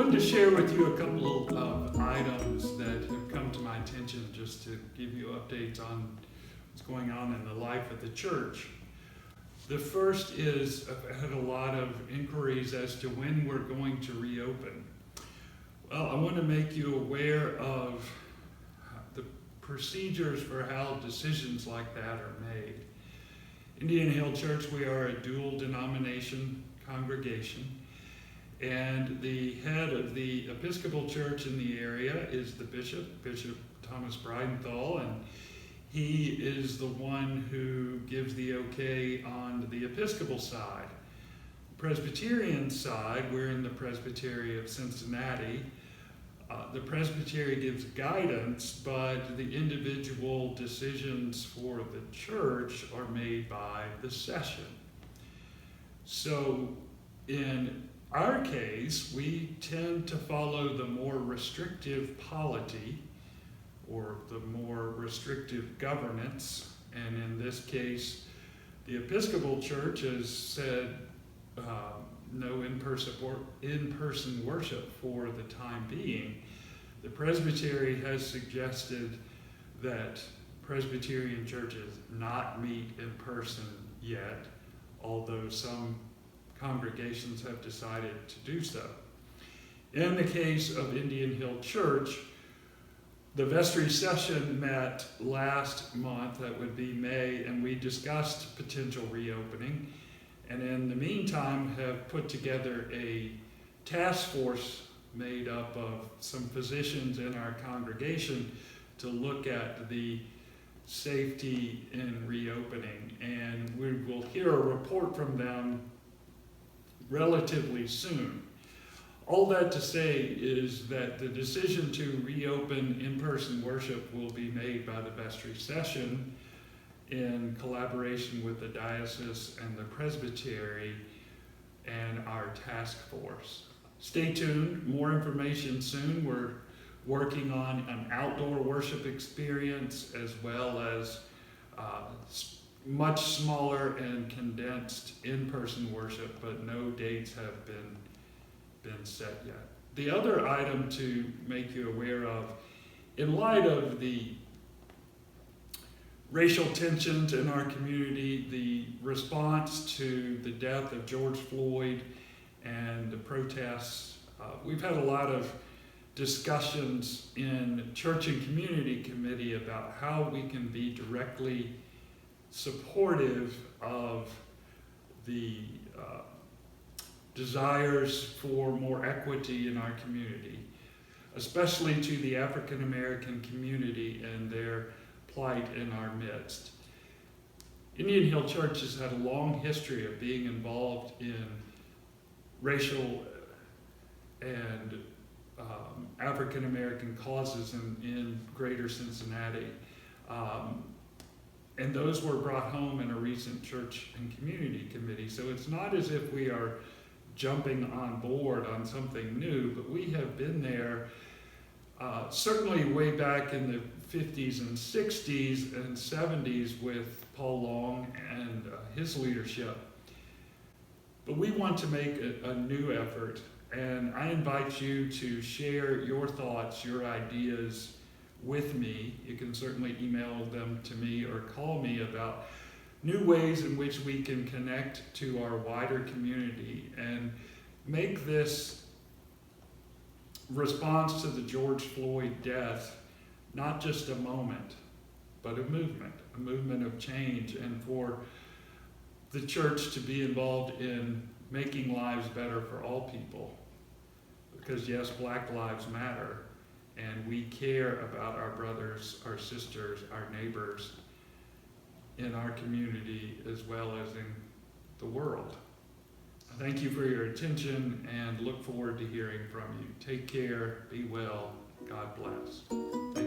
wanted to share with you a couple of items that have come to my attention just to give you updates on what's going on in the life of the church. The first is, I've had a lot of inquiries as to when we're going to reopen. Well, I want to make you aware of the procedures for how decisions like that are made. Indian Hill Church, we are a dual denomination congregation, and the head of the Episcopal Church in the area is the bishop, Bishop Thomas Breidenthal, and he is the one who gives the okay on the Episcopal side. Presbyterian side, we're in the Presbytery of Cincinnati. The Presbytery gives guidance, but the individual decisions for the church are made by the session. So in our case, we tend to follow the more restrictive polity or the more restrictive governance. And in this case, the Episcopal Church has said no in-person worship for the time being. The Presbytery has suggested that Presbyterian churches not meet in person yet, although some congregations have decided to do so. In the case of Indian Hill Church, the vestry session met last month, that would be May, and we discussed potential reopening, and in the meantime have put together a task force made up of some physicians in our congregation to look at the safety in reopening, and we will hear a report from them relatively soon. All that to say is that the decision to reopen in-person worship will be made by the vestry session in collaboration with the diocese and the presbytery and our task force. Stay tuned, more information soon. We're working on an outdoor worship experience as well as much smaller and condensed in-person worship, but no dates have been set yet. The other item to make you aware of, in light of the racial tensions in our community, the response to the death of George Floyd and the protests, we've had a lot of discussions in Church and Community Committee about how we can be directly supportive of the desires for more equity in our community, especially to the African American community and their plight in our midst. Indian Hill Church has had a long history of being involved in racial and African American causes in greater Cincinnati. And those were brought home in a recent Church and Community Committee. So it's not as if we are jumping on board on something new, but we have been there certainly way back in the 50s and 60s and 70s with Paul Long and his leadership. But we want to make a new effort, and I invite you to share your thoughts, your ideas with me. You can certainly email them to me or call me about new ways in which we can connect to our wider community and make this response to the George Floyd death not just a moment, but a movement of change, and for the church to be involved in making lives better for all people. Because yes, Black lives matter, and we care about our brothers, our sisters, our neighbors in our community as well as in the world. Thank you for your attention and look forward to hearing from you. Take care, be well, God bless. Thank you.